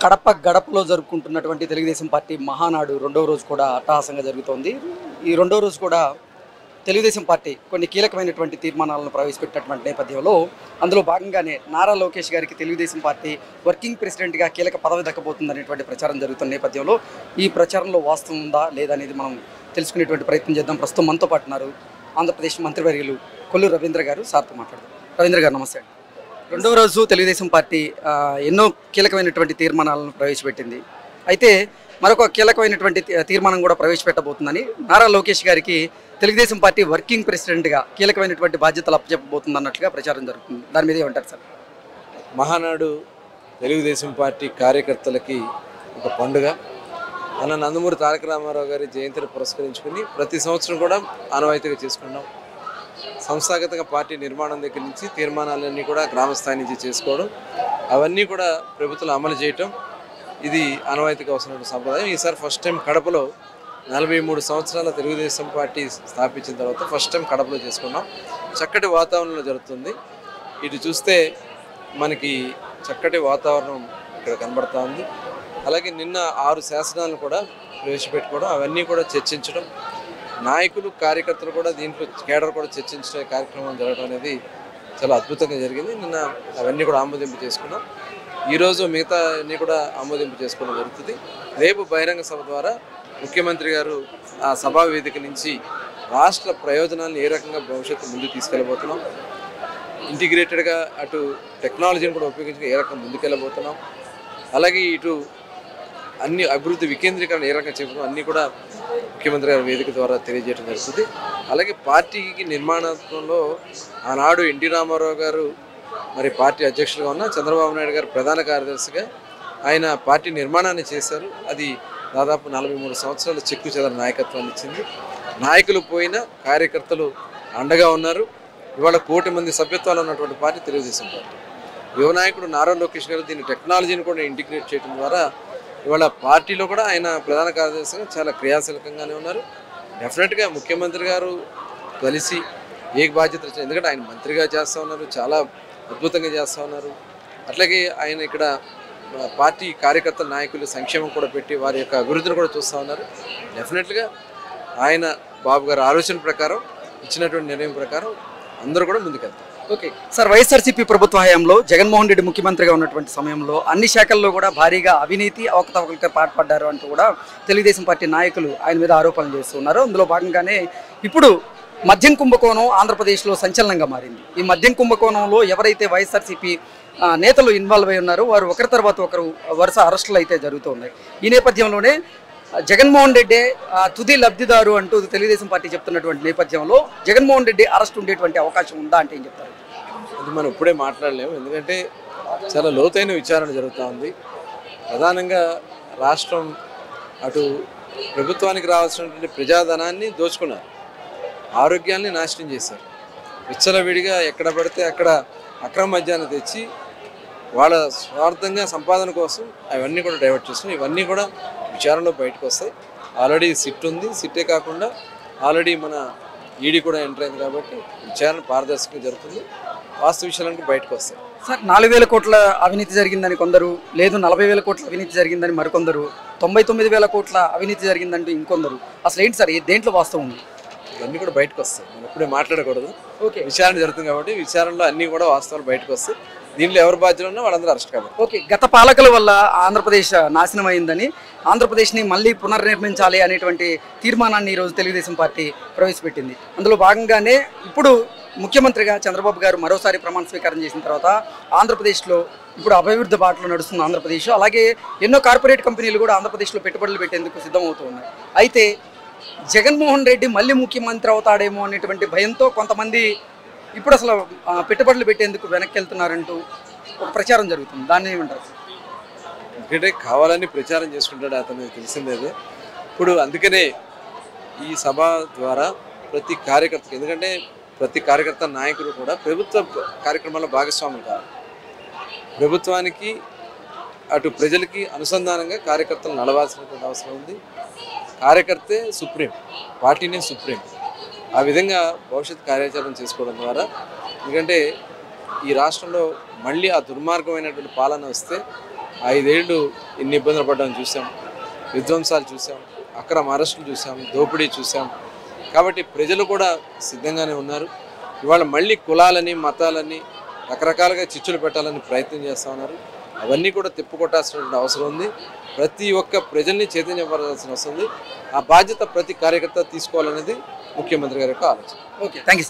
కడప గడపలో జరుపుకుంటున్నటువంటి తెలుగుదేశం పార్టీ మహానాడు రెండవ రోజు కూడా అట్టహాసంగా జరుగుతోంది. ఈ రెండవ రోజు కూడా తెలుగుదేశం పార్టీ కొన్ని కీలకమైనటువంటి తీర్మానాలను ప్రవేశపెట్టినటువంటి నేపథ్యంలో అందులో భాగంగానే నారా లోకేష్ గారికి తెలుగుదేశం పార్టీ వర్కింగ్ ప్రెసిడెంట్గా కీలక పదవి దక్కబోతుందనేటువంటి ప్రచారం జరుగుతున్న నేపథ్యంలో ఈ ప్రచారంలో వాస్తవం ఉందా లేదా అనేది మనం తెలుసుకునేటువంటి ప్రయత్నం చేద్దాం. ప్రస్తుతం మనతో పాటు ఉన్నారు ఆంధ్రప్రదేశ్ మంత్రివర్యులు కొల్లు రవీంద్ర గారు. సార్తో మాట్లాడదాం. రవీంద్ర గారు నమస్తే. రెండవ రోజు తెలుగుదేశం పార్టీ ఎన్నో కీలకమైనటువంటి తీర్మానాలను ప్రవేశపెట్టింది. అయితే మరొక కీలకమైనటువంటి తీర్మానం కూడా ప్రవేశపెట్టబోతుందని నారా లోకేష్ గారికి తెలుగుదేశం పార్టీ వర్కింగ్ ప్రెసిడెంట్గా కీలకమైనటువంటి బాధ్యతలు అప్పచెప్పబోతుంది అన్నట్లుగా ప్రచారం జరుగుతుంది. దాని మీద ఏమంటారు సార్? మహానాడు తెలుగుదేశం పార్టీ కార్యకర్తలకి ఒక పండుగ. మన నందమూరి తారక రామారావు గారి జయంతిని పురస్కరించుకుని ప్రతి సంవత్సరం కూడా ఆనవాయితీగా చేసుకున్నాం. సంస్థాగతంగా పార్టీ నిర్మాణం దగ్గర నుంచి తీర్మానాలన్నీ కూడా గ్రామస్థాయి నుంచి చేసుకోవడం, అవన్నీ కూడా ప్రభుత్వం అమలు చేయటం, ఇది ఆనవాయితీగా అవసరమైన సంప్రదాయం. ఈసారి ఫస్ట్ టైం కడపలో 43 సంవత్సరాల తెలుగుదేశం పార్టీ స్థాపించిన తర్వాత ఫస్ట్ టైం కడపలో చేసుకున్నాం. చక్కటి వాతావరణంలో జరుగుతుంది. ఇటు చూస్తే మనకి చక్కటి వాతావరణం ఇక్కడ కనబడతా ఉంది. అలాగే నిన్న 6 శాసనాలను కూడా ప్రవేశపెట్టుకోవడం, అవన్నీ కూడా చర్చించడం, నాయకులు కార్యకర్తలు కూడా దీంట్లో కేడర్ కూడా చర్చించే కార్యక్రమం జరగడం అనేది చాలా అద్భుతంగా జరిగింది. నిన్న అవన్నీ కూడా ఆమోదింపు చేసుకున్నాం. ఈరోజు మిగతా అన్నీ కూడా ఆమోదింపు చేసుకోవడం జరుగుతుంది. రేపు బహిరంగ సభ ద్వారా ముఖ్యమంత్రి గారు ఆ సభా వేదిక నుంచి రాష్ట్ర ప్రయోజనాలను ఏ రకంగా భవిష్యత్తు ముందుకు తీసుకెళ్ళబోతున్నాం, ఇంటిగ్రేటెడ్గా అటు టెక్నాలజీని కూడా ఉపయోగించి ఏ రకంగా ముందుకెళ్ళబోతున్నాం, అలాగే ఇటు అన్ని అభివృద్ధి వికేంద్రీకరణ ఏ రకంగా చెబుతున్నాం అన్నీ కూడా ముఖ్యమంత్రి గారి వేదిక ద్వారా తెలియజేయడం జరుగుతుంది. అలాగే పార్టీకి నిర్మాణంలో ఆనాడు ఎన్టీ రామారావు గారు మరి పార్టీ అధ్యక్షులుగా ఉన్న చంద్రబాబు నాయుడు గారు ప్రధాన కార్యదర్శిగా ఆయన పార్టీ నిర్మాణాన్ని చేశారు. అది దాదాపు 43 సంవత్సరాలు చెక్కు చెదర నాయకత్వాన్ని ఇచ్చింది. నాయకులు పోయినా కార్యకర్తలు అండగా ఉన్నారు. ఇవాళ 1 కోటి మంది సభ్యత్వాలు ఉన్నటువంటి పార్టీ తెలుగుదేశం పార్టీ. యువ నాయకుడు నారా లోకేష్ గారు దీన్ని టెక్నాలజీని కూడా ఇంటిగ్రేట్ చేయడం ద్వారా ఇవాళ పార్టీలో కూడా ఆయన ప్రధాన కార్యదర్శిగా చాలా క్రియాశీలకంగానే ఉన్నారు. డెఫినెట్గా ముఖ్యమంత్రి గారు కలిసి ఏ బాధ్యత, ఎందుకంటే ఆయన మంత్రిగా చేస్తూ ఉన్నారు, చాలా అద్భుతంగా చేస్తూ ఉన్నారు. అట్లాగే ఆయన ఇక్కడ పార్టీ కార్యకర్తల నాయకులు సంక్షేమం కూడా పెట్టి వారి యొక్క అభివృద్ధిని కూడా చూస్తూ ఉన్నారు. డెఫినెట్గా ఆయన బాబు గారి ఆలోచన ప్రకారం ఇచ్చినటువంటి నిర్ణయం ప్రకారం అందరూ కూడా ముందుకెళ్తారు. ఓకే సార్, వైఎస్ఆర్సీపీ ప్రభుత్వ హయాంలో జగన్మోహన్ రెడ్డి ముఖ్యమంత్రిగా ఉన్నటువంటి సమయంలో అన్ని శాఖల్లో కూడా భారీగా అవినీతి అవకతవకలతో పాటుపడ్డారు అంటూ కూడా తెలుగుదేశం పార్టీ నాయకులు ఆయన మీద ఆరోపణలు చేస్తున్నారు. అందులో భాగంగానే ఇప్పుడు మద్యం కుంభకోణం ఆంధ్రప్రదేశ్లో సంచలనంగా మారింది. ఈ మద్యం కుంభకోణంలో ఎవరైతే వైఎస్ఆర్సీపీ నేతలు ఇన్వాల్వ్ అయి ఉన్నారో వారు ఒకరి తర్వాత ఒకరు వరుస అరెస్టులు అయితే జరుగుతూ ఉన్నాయి. ఈ నేపథ్యంలోనే జగన్మోహన్ రెడ్డి తుది లబ్ధిదారు అంటూ తెలుగుదేశం పార్టీ చెప్తున్నటువంటి నేపథ్యంలో జగన్మోహన్ రెడ్డి అరెస్ట్ ఉండేటువంటి అవకాశం ఉందా అంటే ఏం చెప్తారు? అది మనం ఇప్పుడే మాట్లాడలేము, ఎందుకంటే చాలా లోతైన విచారణ జరుగుతూ ఉంది. ప్రధానంగా రాష్ట్రం అటు ప్రభుత్వానికి రావాల్సినటువంటి ప్రజాధనాన్ని దోచుకున్నారు, ఆరోగ్యాన్ని నాశనం చేశారు, విచ్చలవిడిగా ఎక్కడ పడితే అక్కడ అక్రమ మద్యాన్ని తెచ్చి వాళ్ళ స్వార్థంగా సంపాదన కోసం అవన్నీ కూడా డైవర్ట్ చేస్తున్నాయి. ఇవన్నీ కూడా విచారణలో బయటకు వస్తాయి. ఆల్రెడీ సిట్ ఉంది, సిట్టే కాకుండా ఆల్రెడీ మన ఈడీ కూడా ఎంటర్ అయింది కాబట్టి విచారణ పారదర్శకంగా జరుగుతుంది. వాస్తవ విషయాలకు బయటకు వస్తాయి. సార్, 4,000 కోట్ల అవినీతి జరిగిందని కొందరు, లేదు 40,000 కోట్ల అవినీతి జరిగిందని మరికొందరు, 99,000 కోట్ల అవినీతి జరిగిందంటూ ఇంకొందరు. అసలు ఏంటి సార్, దేంట్లో వాస్తవం ఉంది? ఇవన్నీ కూడా బయటకు వస్తాయి, మనం ఇప్పుడే మాట్లాడకూడదు. ఓకే, విచారణ జరుగుతుంది కాబట్టి విచారణలో అన్నీ కూడా వాస్తవాలు బయటకు వస్తాయి. దీంట్లో ఎవరు బాధ్యులు ఉన్నా వాళ్ళందరూ అరెస్ట్ కావాలి. ఓకే, గత పాలకుల వల్ల ఆంధ్రప్రదేశ్ నాశనం అయిందని, ఆంధ్రప్రదేశ్ని మళ్ళీ పునర్నిర్మించాలి అనేటువంటి తీర్మానాన్ని ఈరోజు తెలుగుదేశం పార్టీ ప్రవేశపెట్టింది. అందులో భాగంగానే ఇప్పుడు ముఖ్యమంత్రిగా చంద్రబాబు గారు మరోసారి ప్రమాణ స్వీకారం చేసిన తర్వాత ఆంధ్రప్రదేశ్లో ఇప్పుడు అభివృద్ధి బాటలో నడుస్తుంది ఆంధ్రప్రదేశ్. అలాగే ఎన్నో కార్పొరేట్ కంపెనీలు కూడా ఆంధ్రప్రదేశ్లో పెట్టుబడులు పెట్టేందుకు సిద్ధమవుతూ ఉన్నాయి. అయితే జగన్మోహన్ రెడ్డి మళ్ళీ ముఖ్యమంత్రి అవుతాడేమో అనేటువంటి భయంతో కొంతమంది ఇప్పుడు అసలు పెట్టుబడులు పెట్టేందుకు వెనక్కి వెళ్తున్నారంటూ ఒక ప్రచారం జరుగుతుంది. దాన్ని ఏమంటారు? ఎందుకంటే కావాలని ప్రచారం చేసుకుంటాడు అతను, తెలిసిందే. ఇప్పుడు అందుకనే ఈ సభ ద్వారా ప్రతి కార్యకర్తకి, ఎందుకంటే ప్రతి కార్యకర్త నాయకులు కూడా ప్రభుత్వ కార్యక్రమాల్లో భాగస్వాములు కాదు. ప్రభుత్వానికి అటు ప్రజలకి అనుసంధానంగా కార్యకర్తలు నడవాల్సినటువంటి అవసరం ఉంది. కార్యకర్తే సుప్రీం, పార్టీనే సుప్రీం. ఆ విధంగా భవిష్యత్ కార్యాచరణ చేసుకోవడం ద్వారా, ఎందుకంటే ఈ రాష్ట్రంలో మళ్ళీ ఆ దుర్మార్గమైనటువంటి పాలన వస్తే 5 ఏళ్ళు ఇన్ని ఇబ్బందులు పడ్డామని చూసాం, విధ్వంసాలు చూసాం, అక్రమ అరెస్టులు చూసాం, దోపిడీ చూసాం. కాబట్టి ప్రజలు కూడా సిద్ధంగానే ఉన్నారు. ఇవాళ మళ్ళీ కులాలని మతాలని రకరకాలుగా చిచ్చులు పెట్టాలని ప్రయత్నం చేస్తూ ఉన్నారు. అవన్నీ కూడా తిప్పుకొట్టాల్సినటువంటి అవసరం ఉంది. ప్రతి ఒక్క ప్రజల్ని చైతన్యపరచాల్సిన అవసరం ఉంది. ఆ బాధ్యత ప్రతి కార్యకర్త తీసుకోవాలనేది ముఖ్యమంత్రి గారి యొక్క ఆలోచన. Okay, thank you.